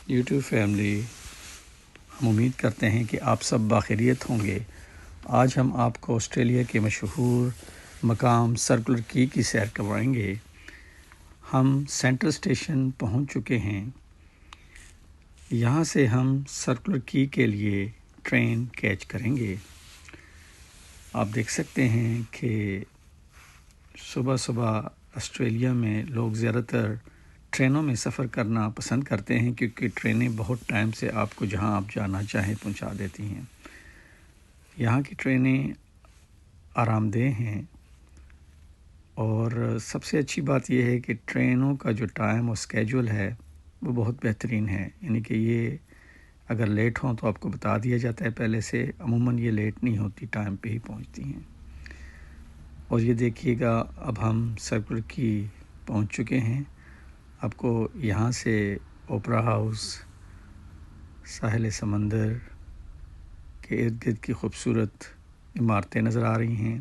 YouTube family, ہم امید کرتے ہیں کہ آپ سب باخیریت ہوں گے۔ آج ہم آپ کو آسٹریلیا کے مشہور مقام سرکولر کی سیر کروائیں گے۔ ہم سینٹرل اسٹیشن پہنچ چکے ہیں۔ یہاں سے ہم سرکولر کی کے لیے ٹرین کیچ کریں گے۔ آپ دیکھ سکتے ہیں کہ صبح صبح آسٹریلیا میں لوگ زیادہ تر ٹرینوں میں سفر کرنا پسند کرتے ہیں، کیونکہ ٹرینیں بہت ٹائم سے آپ کو جہاں آپ جانا چاہیں پہنچا دیتی ہیں۔ یہاں کی ٹرینیں آرام دہ ہیں، اور سب سے اچھی بات یہ ہے کہ ٹرینوں کا جو ٹائم اور اسکیجول ہے وہ بہت بہترین ہے، یعنی کہ یہ اگر لیٹ ہوں تو آپ کو بتا دیا جاتا ہے پہلے سے۔ عموماً یہ لیٹ نہیں ہوتی، ٹائم پہ ہی پہنچتی ہیں۔ اور یہ دیکھیے گا، اب ہم سرکولر کی پہنچ چکے ہیں۔ آپ کو یہاں سے اوپرا ہاؤس، ساحل سمندر کے ارد گرد کی خوبصورت عمارتیں نظر آ رہی ہیں،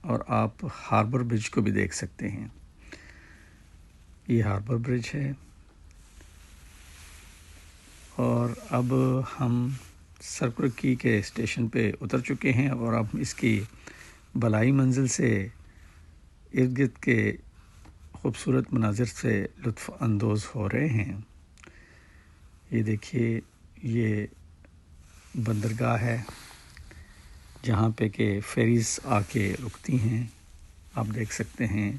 اور آپ ہاربر برج کو بھی دیکھ سکتے ہیں۔ یہ ہاربر برج ہے، اور اب ہم سرکولر کی کے اسٹیشن پہ اتر چکے ہیں، اور اب اس کی بالائی منزل سے ارد گرد کے خوبصورت مناظر سے لطف اندوز ہو رہے ہیں۔ یہ دیکھیے، یہ بندرگاہ ہے جہاں پہ کہ فیریز آ کے رکتی ہیں۔ آپ دیکھ سکتے ہیں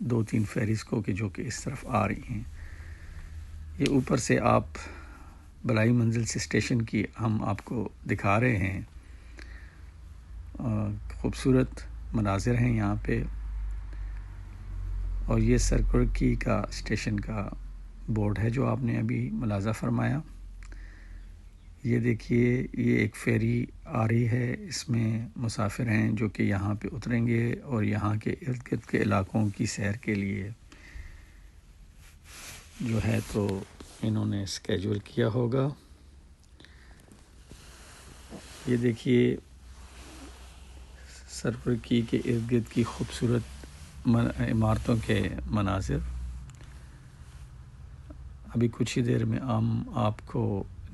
2-3 فیریز کو کہ جو کہ اس طرف آ رہی ہیں۔ یہ اوپر سے آپ بالائی منزل سے اسٹیشن کی ہم آپ کو دکھا رہے ہیں۔ خوبصورت مناظر ہیں یہاں پہ، اور یہ سرکولر کی کا اسٹیشن کا بورڈ ہے جو آپ نے ابھی ملاحظہ فرمایا۔ یہ دیکھیے، یہ ایک فیری آ رہی ہے، اس میں مسافر ہیں جو کہ یہاں پہ اتریں گے اور یہاں کے ارد گرد کے علاقوں کی سیر کے لیے جو ہے تو انہوں نے اسکیجول کیا ہوگا۔ یہ دیکھیے سرکولر کی کے ارد گرد کی خوبصورت عمارتوں کے مناظر۔ ابھی کچھ ہی دیر میں ہم آپ کو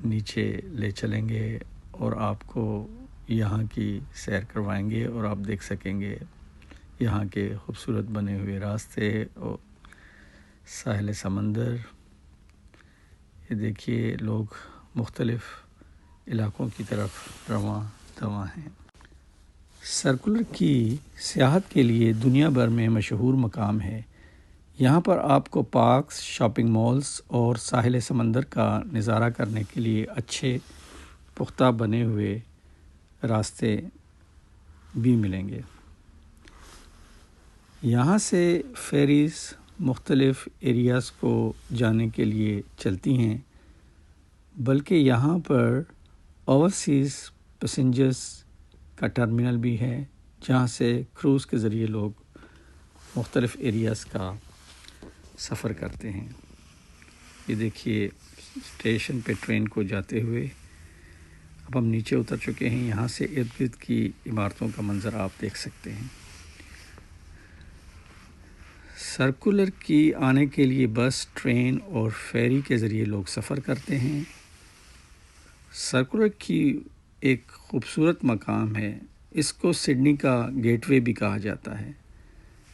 نیچے لے چلیں گے اور آپ کو یہاں کی سیر کروائیں گے، اور آپ دیکھ سکیں گے یہاں کے خوبصورت بنے ہوئے راستے اور ساحل سمندر۔ یہ دیکھیے، لوگ مختلف علاقوں کی طرف رواں دواں ہیں۔ سرکولر کی سیاحت کے لیے دنیا بھر میں مشہور مقام ہے۔ یہاں پر آپ کو پارکس، شاپنگ مالز اور ساحل سمندر کا نظارہ کرنے کے لیے اچھے پختہ بنے ہوئے راستے بھی ملیں گے۔ یہاں سے فیریز مختلف ایریاز کو جانے کے لیے چلتی ہیں، بلکہ یہاں پر اوورسیز پیسنجرز کا ٹرمینل بھی ہے، جہاں سے کروز کے ذریعے لوگ مختلف ایریاز کا سفر کرتے ہیں۔ یہ دیکھیے اسٹیشن پہ ٹرین کو جاتے ہوئے اب ہم نیچے اتر چکے ہیں۔ یہاں سے ارد گرد کی عمارتوں کا منظر آپ دیکھ سکتے ہیں۔ سرکولر کی آنے کے لیے بس، ٹرین اور فیری کے ذریعے لوگ سفر کرتے ہیں۔ سرکولر کی ایک خوبصورت مقام ہے، اس کو سڈنی کا گیٹ وے بھی کہا جاتا ہے۔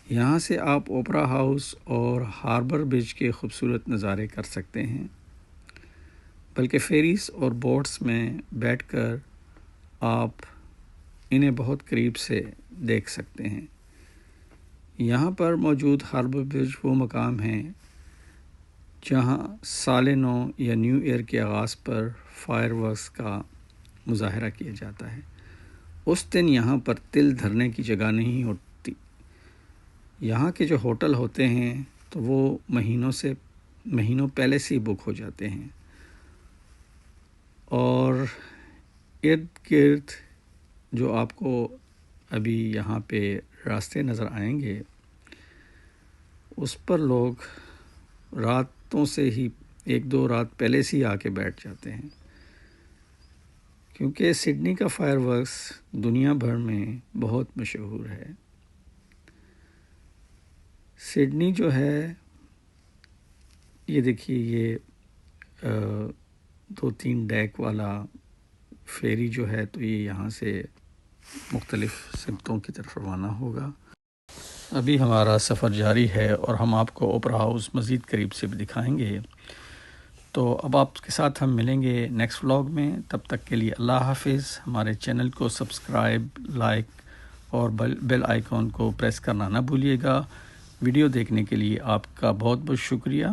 یہاں سے آپ اوپرا ہاؤس اور ہاربر برج کے خوبصورت نظارے کر سکتے ہیں، بلکہ فیریز اور بوٹس میں بیٹھ کر آپ انہیں بہت قریب سے دیکھ سکتے ہیں۔ یہاں پر موجود ہاربر برج وہ مقام ہیں جہاں سال نو یا نیو ایئر کے آغاز پر فائر ورکس کا مظاہرہ کیا جاتا ہے۔ اس دن یہاں پر تل دھرنے کی جگہ نہیں ہوتی۔ یہاں کے جو ہوٹل ہوتے ہیں تو وہ مہینوں پہلے سے ہی بک ہو جاتے ہیں، اور ارد گرد جو آپ کو ابھی یہاں پہ راستے نظر آئیں گے، اس پر لوگ راتوں سے ہی 1-2 رات پہلے سے ہی آ کے بیٹھ جاتے ہیں، کیونکہ سڈنی کا فائر ورکس دنیا بھر میں بہت مشہور ہے۔ سڈنی جو ہے، یہ دیکھیے، یہ 2-3 ڈیک والا فیری جو ہے تو یہ یہاں سے مختلف سمتوں کی طرف روانہ ہوگا۔ ابھی ہمارا سفر جاری ہے اور ہم آپ کو اوپرا ہاؤس مزید قریب سے بھی دکھائیں گے۔ تو اب آپ کے ساتھ ہم ملیں گے نیکسٹ ولاگ میں، تب تک کے لیے اللہ حافظ۔ ہمارے چینل کو سبسکرائب، لائک اور بیل آئیکن کو پریس کرنا نہ بھولیے گا۔ ویڈیو دیکھنے کے لیے آپ کا بہت بہت شکریہ۔